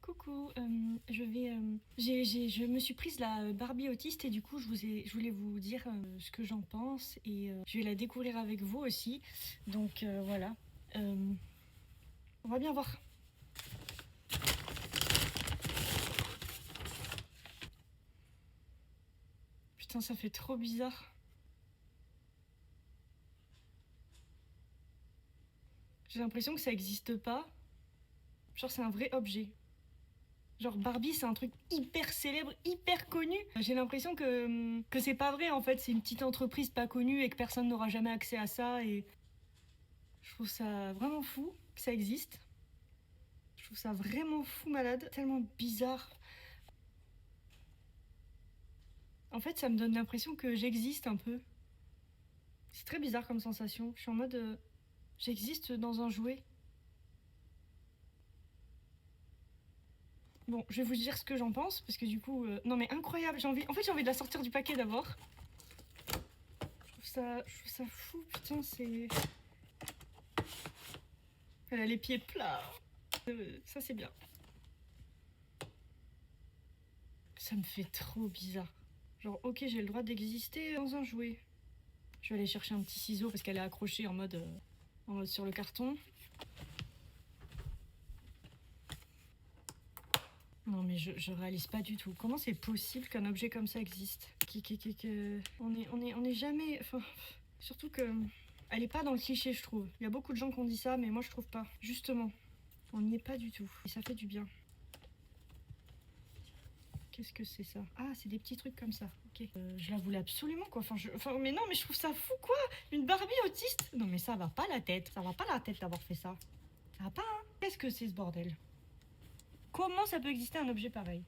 Coucou, je me suis prise la Barbie autiste et du coup je voulais vous dire ce que j'en pense et je vais la découvrir avec vous aussi. Donc voilà, on va bien voir. Putain, ça fait trop bizarre. J'ai l'impression que ça existe pas. Genre c'est un vrai objet. Genre Barbie, c'est un truc hyper célèbre, hyper connu. J'ai l'impression que c'est pas vrai en fait, c'est une petite entreprise pas connue et que personne n'aura jamais accès à ça et je trouve ça vraiment fou que ça existe. Je trouve ça vraiment fou malade, tellement bizarre. En fait, ça me donne l'impression que j'existe un peu. C'est très bizarre comme sensation. Je suis en mode j'existe dans un jouet. Bon, je vais vous dire ce que j'en pense parce que du coup non mais incroyable, j'ai envie de la sortir du paquet d'abord. Je trouve ça fou, putain, c'est elle a les pieds plats. Ça c'est bien. Ça me fait trop bizarre. Genre OK, j'ai le droit d'exister dans un jouet. Je vais aller chercher un petit ciseau parce qu'elle est accrochée en mode sur le carton. Non mais je réalise pas du tout. Comment c'est possible qu'un objet comme ça existe? On est jamais... Enfin, surtout que... Elle est pas dans le cliché, je trouve. Il y a beaucoup de gens qui ont dit ça, mais moi je trouve pas. Justement, on n'y est pas du tout. Et ça fait du bien. Qu'est-ce que c'est ça? Ah, c'est des petits trucs comme ça. Ok. Je la voulais absolument quoi. Mais non, mais je trouve ça fou quoi. Une Barbie autiste. Non mais ça va pas la tête. Ça va pas la tête d'avoir fait ça. Ça va pas hein. Qu'est-ce que c'est ce bordel? Comment ça peut exister un objet pareil?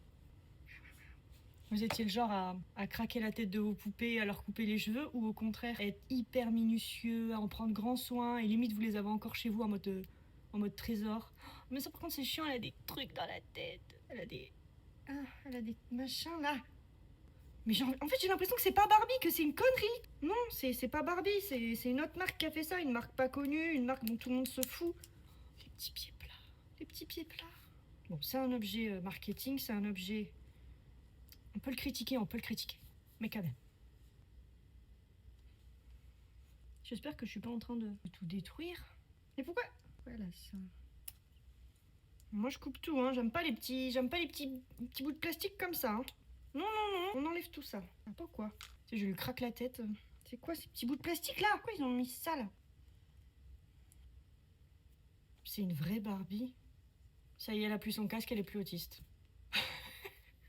Vous étiez le genre à craquer la tête de vos poupées, à leur couper les cheveux, ou au contraire être hyper minutieux, à en prendre grand soin, et limite vous les avez encore chez vous en mode trésor. Mais ça par contre c'est chiant, elle a des trucs dans la tête. Elle a des machins là. Mais en fait j'ai l'impression que c'est pas Barbie, que c'est une connerie. Non, c'est pas Barbie, c'est une autre marque qui a fait ça, une marque pas connue, une marque dont tout le monde se fout. Les petits pieds plats, les petits pieds plats. Bon, c'est un objet marketing, c'est un objet... On peut le critiquer, mais quand même. J'espère que je suis pas en train de tout détruire. Mais pourquoi? Voilà ça. Moi je coupe tout, hein. J'aime pas les petits bouts de plastique comme ça. Hein. Non, on enlève tout ça. Ah, pourquoi? Tu sais, je lui craque la tête. C'est quoi ces petits bouts de plastique là? Pourquoi ils ont mis ça là? C'est une vraie Barbie. Ça y est, elle a plus son casque, elle est plus autiste.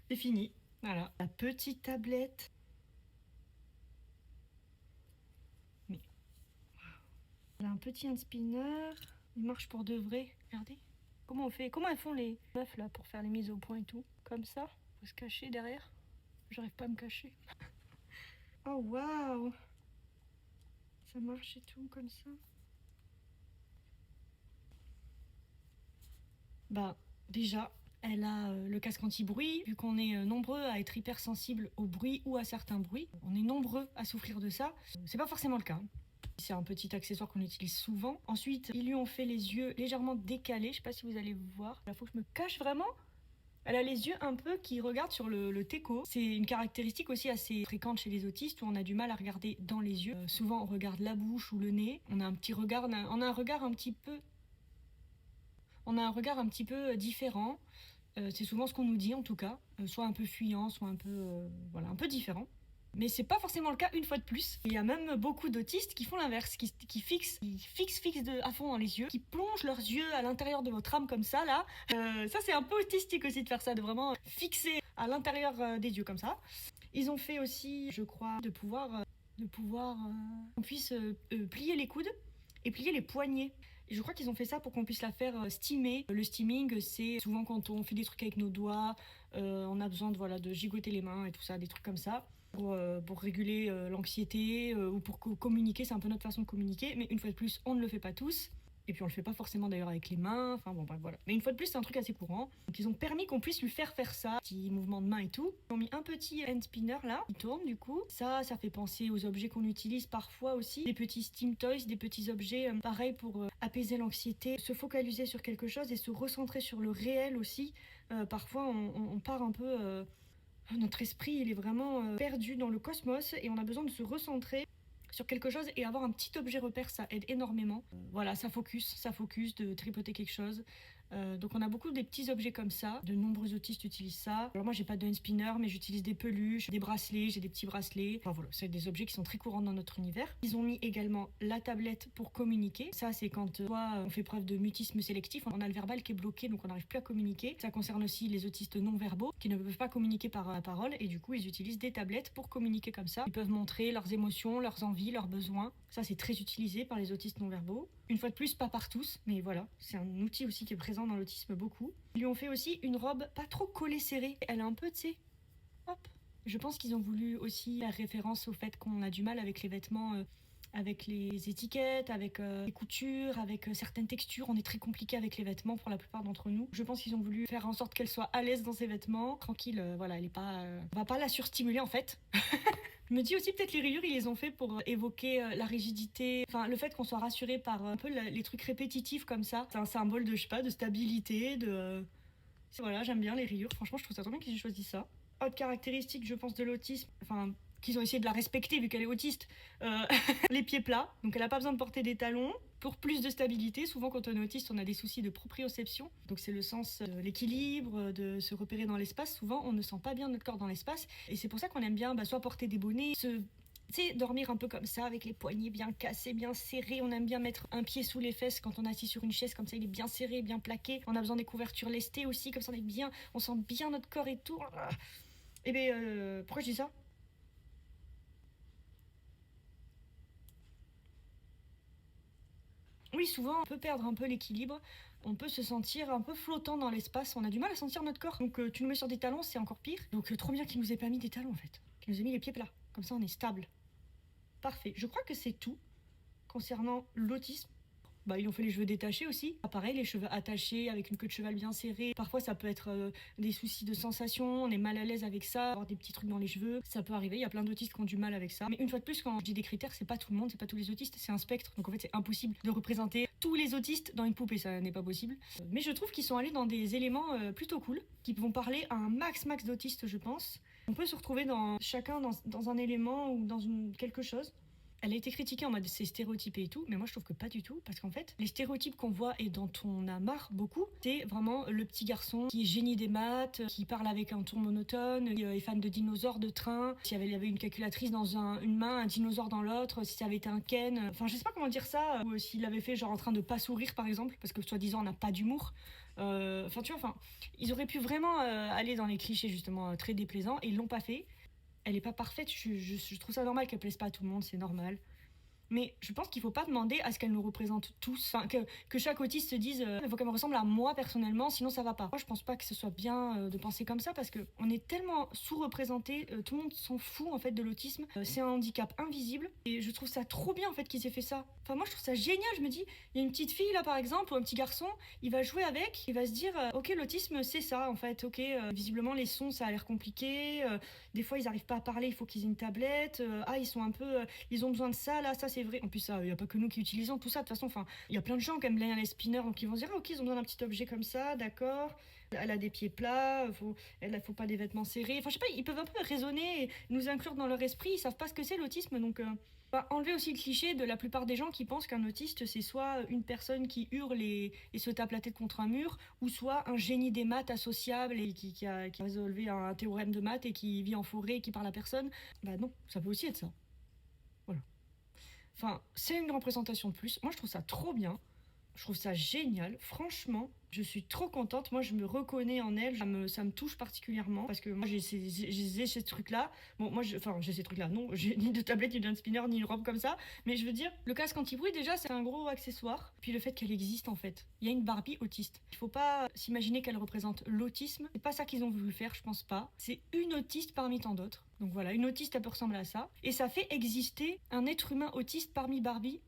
C'est fini. Voilà. La petite tablette. Mais... Elle a un petit hand spinner. Il marche pour de vrai. Regardez. Comment on fait? Comment elles font les meufs là pour faire les mises au point et tout? Comme ça? Faut se cacher derrière? J'arrive pas à me cacher. Oh waouh! Ça marche et tout comme ça. Bah déjà, elle a le casque anti-bruit. Vu qu'on est nombreux à être hypersensibles au bruit ou à certains bruits, on est nombreux à souffrir de ça. C'est pas forcément le cas. Hein. C'est un petit accessoire qu'on utilise souvent. Ensuite, ils lui ont fait les yeux légèrement décalés. Je sais pas si vous allez voir. Il faut que je me cache vraiment. Elle a les yeux un peu qui regardent sur le teco. C'est une caractéristique aussi assez fréquente chez les autistes où on a du mal à regarder dans les yeux. Souvent on regarde la bouche ou le nez. On a un petit regard, on a un regard un petit peu... On a un regard un petit peu différent. C'est souvent ce qu'on nous dit en tout cas. Soit un peu fuyant, soit un peu... voilà, un peu différent. Mais c'est pas forcément le cas une fois de plus. Il y a même beaucoup d'autistes qui font l'inverse, qui fixent à fond dans les yeux, qui plongent leurs yeux à l'intérieur de votre âme comme ça là. Ça c'est un peu autistique aussi de faire ça, de vraiment fixer à l'intérieur des yeux comme ça. Ils ont fait aussi, je crois, de pouvoir qu'on puisse plier les coudes et plier les poignets. Et je crois qu'ils ont fait ça pour qu'on puisse la faire steamer. Le steaming, c'est souvent quand on fait des trucs avec nos doigts, on a besoin de gigoter les mains et tout ça, des trucs comme ça. Pour réguler l'anxiété ou pour communiquer, c'est un peu notre façon de communiquer, mais une fois de plus, on ne le fait pas tous. Et puis on le fait pas forcément d'ailleurs avec les mains, enfin bon bref, voilà. Mais une fois de plus, c'est un truc assez courant. Donc ils ont permis qu'on puisse lui faire ça, petit mouvement de main et tout. Ils ont mis un petit hand spinner là, qui tourne du coup. Ça fait penser aux objets qu'on utilise parfois aussi. Des petits steam toys, des petits objets pareil pour apaiser l'anxiété, se focaliser sur quelque chose et se recentrer sur le réel aussi. Parfois on part un peu... notre esprit, il est vraiment perdu dans le cosmos et on a besoin de se recentrer sur quelque chose et avoir un petit objet repère, ça aide énormément. Voilà, ça focus de tripoter quelque chose. Donc on a beaucoup des petits objets comme ça. De nombreux autistes utilisent ça. Alors moi j'ai pas de hand spinner, mais j'utilise des peluches, des bracelets, j'ai des petits bracelets. Enfin voilà, c'est des objets qui sont très courants dans notre univers. Ils ont mis également la tablette pour communiquer. Ça c'est quand soit on fait preuve de mutisme sélectif, on a le verbal qui est bloqué donc on n'arrive plus à communiquer. Ça concerne aussi les autistes non verbaux qui ne peuvent pas communiquer par la parole et du coup ils utilisent des tablettes pour communiquer comme ça. Ils peuvent montrer leurs émotions, leurs envies, leurs besoins. Ça c'est très utilisé par les autistes non verbaux. Une fois de plus, pas par tous, mais voilà, c'est un outil aussi qui est présent dans l'autisme beaucoup. Ils lui ont fait aussi une robe pas trop collée serrée. Elle est un peu, tu sais, hop. Je pense qu'ils ont voulu aussi faire référence au fait qu'on a du mal avec les vêtements, avec les étiquettes, avec les coutures, avec certaines textures. On est très compliqué avec les vêtements pour la plupart d'entre nous. Je pense qu'ils ont voulu faire en sorte qu'elle soit à l'aise dans ses vêtements, tranquille, voilà, elle est pas, on va pas la surstimuler en fait. Je me dis aussi peut-être les rayures ils les ont fait pour évoquer la rigidité, enfin le fait qu'on soit rassuré par un peu les trucs répétitifs comme ça. C'est un symbole de je sais pas, de stabilité, de voilà, j'aime bien les rayures. Franchement je trouve ça trop bien qu'ils aient choisi ça. Autre caractéristique je pense de l'autisme, enfin qu'ils ont essayé de la respecter vu qu'elle est autiste, les pieds plats. Donc elle a pas besoin de porter des talons. Pour plus de stabilité, souvent quand on est autiste, on a des soucis de proprioception. Donc c'est le sens de l'équilibre, de se repérer dans l'espace. Souvent, on ne sent pas bien notre corps dans l'espace. Et c'est pour ça qu'on aime bien soit porter des bonnets, tu sais, dormir un peu comme ça, avec les poignets bien cassés, bien serrés. On aime bien mettre un pied sous les fesses quand on est assis sur une chaise, comme ça il est bien serré, bien plaqué. On a besoin des couvertures lestées aussi, comme ça on sent bien notre corps et tout. Et bien, pourquoi je dis ça ? Oui, souvent, on peut perdre un peu l'équilibre. On peut se sentir un peu flottant dans l'espace. On a du mal à sentir notre corps. Donc, tu nous mets sur des talons, c'est encore pire. Donc, trop bien qu'il nous ait pas mis des talons, en fait. Qu'il nous ait mis les pieds plats. Comme ça, on est stable. Parfait. Je crois que c'est tout concernant l'autisme. Ils ont fait les cheveux détachés aussi. Pareil, les cheveux attachés avec une queue de cheval bien serrée. Parfois, ça peut être des soucis de sensation. On est mal à l'aise avec ça. Avoir des petits trucs dans les cheveux, ça peut arriver. Il y a plein d'autistes qui ont du mal avec ça. Mais une fois de plus, quand je dis des critères, c'est pas tout le monde, c'est pas tous les autistes, c'est un spectre. Donc en fait, c'est impossible de représenter tous les autistes dans une poupée. Ça n'est pas possible. Mais je trouve qu'ils sont allés dans des éléments plutôt cool, qui vont parler à un max d'autistes, je pense. On peut se retrouver chacun dans un élément ou dans quelque chose. Elle a été critiquée en mode c'est stéréotypé et tout, mais moi je trouve que pas du tout, parce qu'en fait, les stéréotypes qu'on voit et dont on a marre beaucoup, c'est vraiment le petit garçon qui est génie des maths, qui parle avec un ton monotone, qui est fan de dinosaures, de trains, si il y avait une calculatrice dans une main, un dinosaure dans l'autre, si ça avait été un Ken, enfin je sais pas comment dire ça, ou s'il l'avait fait genre en train de pas sourire par exemple, parce que soi-disant on n'a pas d'humour. Enfin tu vois, ils auraient pu vraiment aller dans les clichés justement très déplaisants, et ils l'ont pas fait. Elle est pas parfaite, je trouve ça normal qu'elle plaise pas à tout le monde, c'est normal. Mais je pense qu'il faut pas demander à ce qu'elle nous représente tous, enfin, que chaque autiste se dise il faut qu'elle me ressemble à moi personnellement, sinon ça va pas. Moi je pense pas que ce soit bien de penser comme ça, parce qu'on est tellement sous-représenté, tout le monde s'en fout en fait de l'autisme, c'est un handicap invisible, et je trouve ça trop bien en fait qu'ils aient fait ça. Enfin moi je trouve ça génial, je me dis, il y a une petite fille là par exemple, ou un petit garçon, il va jouer avec, il va se dire ok l'autisme c'est ça en fait, ok visiblement les sons ça a l'air compliqué, des fois ils arrivent pas à parler, il faut qu'ils aient une tablette, ils sont un peu, ils ont besoin de ça là, ça c'est vrai. En plus ça, il y a pas que nous qui utilisons tout ça de toute façon, enfin il y a plein de gens qui aiment bien les spinners, donc ils vont se dire ok ils ont besoin d'un petit objet comme ça, d'accord. Elle a des pieds plats, elle faut pas des vêtements serrés, enfin je sais pas, ils peuvent un peu raisonner et nous inclure dans leur esprit, ils savent pas ce que c'est l'autisme, donc enlever aussi le cliché de la plupart des gens qui pensent qu'un autiste c'est soit une personne qui hurle et se tape la tête contre un mur, ou soit un génie des maths associable et qui a résolu un théorème de maths et qui vit en forêt et qui parle à personne. Non, ça peut aussi être ça. Voilà. Enfin, c'est une représentation de plus. Moi je trouve ça trop bien. Je trouve ça génial, franchement, je suis trop contente. Moi, je me reconnais en elle, ça me touche particulièrement, parce que moi, j'ai ces trucs-là. Bon, moi, j'ai ces trucs-là, non, j'ai ni de tablette, ni d'un spinner, ni une robe comme ça. Mais je veux dire, le casque anti-bruit, déjà, c'est un gros accessoire. Puis le fait qu'elle existe, en fait. Il y a une Barbie autiste. Il faut pas s'imaginer qu'elle représente l'autisme. C'est pas ça qu'ils ont voulu faire, je pense pas. C'est une autiste parmi tant d'autres. Donc voilà, une autiste, elle peut ressembler à ça. Et ça fait exister un être humain autiste parmi Barbie.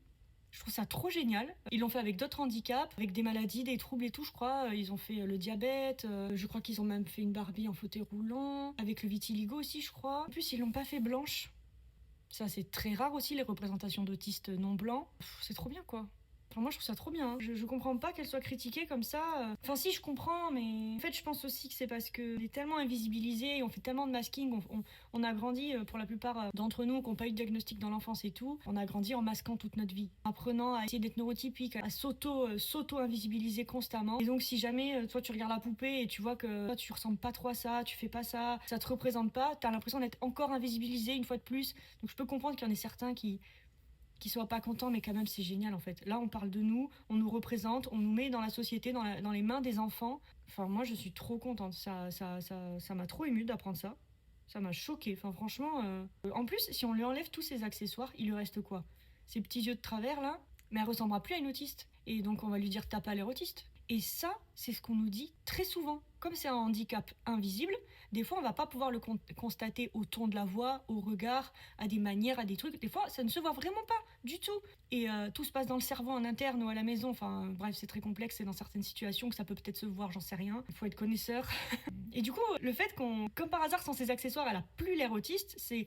Je trouve ça trop génial. Ils l'ont fait avec d'autres handicaps, avec des maladies, des troubles et tout, je crois. Ils ont fait le diabète, je crois qu'ils ont même fait une Barbie en fauteuil roulant, avec le vitiligo aussi, je crois. En plus, ils l'ont pas fait blanche. Ça, c'est très rare aussi, les représentations d'autistes non blancs. C'est trop bien, quoi. Enfin, moi, je trouve ça trop bien. Hein. Je comprends pas qu'elle soit critiquée comme ça. Enfin, si, je comprends, mais en fait, je pense aussi que c'est parce qu'on est tellement invisibilisé, on fait tellement de masking, on a grandi, pour la plupart d'entre nous qui n'ont pas eu de diagnostic dans l'enfance et tout, on a grandi en masquant toute notre vie, apprenant à essayer d'être neurotypique, à s'auto-invisibiliser constamment. Et donc, si jamais, toi, tu regardes la poupée et tu vois que toi, tu ressembles pas trop à ça, tu fais pas ça, ça te représente pas, t'as l'impression d'être encore invisibilisé une fois de plus. Donc, je peux comprendre qu'il y en ait certains qui soient pas contents, mais quand même c'est génial en fait. Là on parle de nous, on nous représente, on nous met dans la société, dans les mains des enfants. Enfin moi je suis trop contente, ça m'a trop émue d'apprendre ça. Ça m'a choquée, enfin franchement. En plus si on lui enlève tous ses accessoires, il lui reste quoi? Ses petits yeux de travers là, mais elle ressemblera plus à une autiste. Et donc on va lui dire t'as pas l'air autiste. Et ça, c'est ce qu'on nous dit très souvent. Comme c'est un handicap invisible, des fois on va pas pouvoir le constater au ton de la voix, au regard, à des manières, à des trucs. Des fois ça ne se voit vraiment pas du tout. Et tout se passe dans le cerveau en interne ou à la maison. Enfin bref, c'est très complexe et dans certaines situations que ça peut peut-être se voir, j'en sais rien. Il faut être connaisseur. Et du coup, le fait qu'on, comme par hasard, sans ses accessoires, elle a plus l'air autiste, c'est...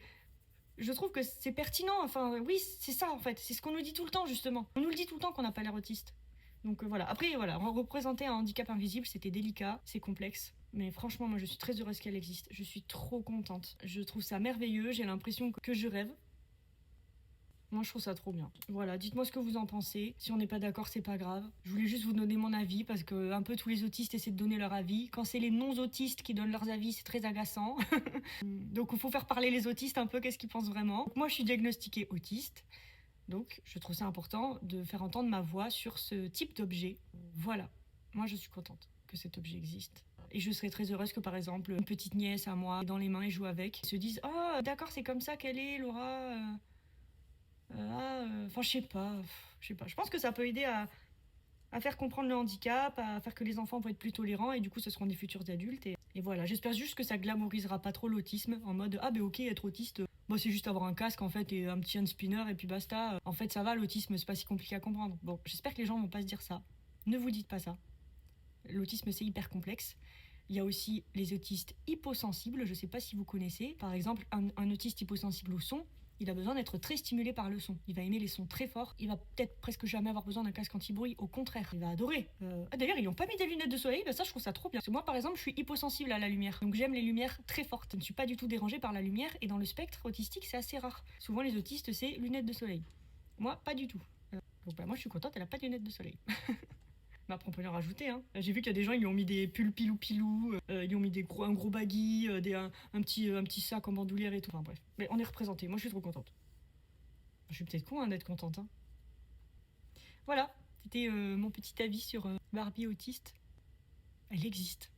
Je trouve que c'est pertinent. Enfin oui, c'est ça en fait. C'est ce qu'on nous dit tout le temps justement. On nous le dit tout le temps qu'on n'a pas l'air autiste. Donc voilà. Après, voilà, représenter un handicap invisible, c'était délicat, c'est complexe. Mais franchement, moi, je suis très heureuse qu'elle existe. Je suis trop contente. Je trouve ça merveilleux. J'ai l'impression que je rêve. Moi, je trouve ça trop bien. Voilà, dites-moi ce que vous en pensez. Si on n'est pas d'accord, c'est pas grave. Je voulais juste vous donner mon avis parce que un peu tous les autistes essaient de donner leur avis. Quand c'est les non-autistes qui donnent leurs avis, c'est très agaçant. Donc, il faut faire parler les autistes un peu, qu'est-ce qu'ils pensent vraiment. Donc, moi, je suis diagnostiquée autiste. Donc, je trouve ça important de faire entendre ma voix sur ce type d'objet. Voilà. Moi, je suis contente que cet objet existe. Et je serais très heureuse que, par exemple, une petite nièce à moi, dans les mains et joue avec, se dise « Oh, d'accord, c'est comme ça qu'elle est, Laura. Enfin, je sais pas. Je sais pas. Je pense que ça peut aider à faire comprendre le handicap, à faire que les enfants vont être plus tolérants et du coup, ce seront des futurs adultes. Et voilà, j'espère juste que ça glamourisera pas trop l'autisme en mode « Ah, ben ok, être autiste... Bon, c'est juste avoir un casque en fait et un petit hand spinner et puis basta. En fait, ça va, l'autisme, c'est pas si compliqué à comprendre. Bon, j'espère que les gens vont pas se dire ça. Ne vous dites pas ça. L'autisme, c'est hyper complexe. Il y a aussi les autistes hyposensibles, je sais pas si vous connaissez. Par exemple, un autiste hyposensible au son, il a besoin d'être très stimulé par le son. Il va aimer les sons très forts. Il va peut-être presque jamais avoir besoin d'un casque anti-bruit. Au contraire, il va adorer. D'ailleurs, ils n'ont pas mis des lunettes de soleil. Ça, je trouve ça trop bien. Parce que moi, par exemple, je suis hyposensible à la lumière. Donc, j'aime les lumières très fortes. Je ne suis pas du tout dérangée par la lumière. Et dans le spectre autistique, c'est assez rare. Souvent, les autistes, c'est lunettes de soleil. Moi, pas du tout. Donc, moi, je suis contente, elle a pas de lunettes de soleil. Mais après, on peut en rajouter. Hein. J'ai vu qu'il y a des gens, ils lui ont mis des pulls pilou-pilou, ils lui ont mis un gros baggy, un petit sac en bandoulière et tout. Enfin bref. Mais on est représenté. Moi, je suis trop contente. Je suis peut-être con hein, d'être contente. Hein. Voilà. C'était mon petit avis sur Barbie autiste. Elle existe.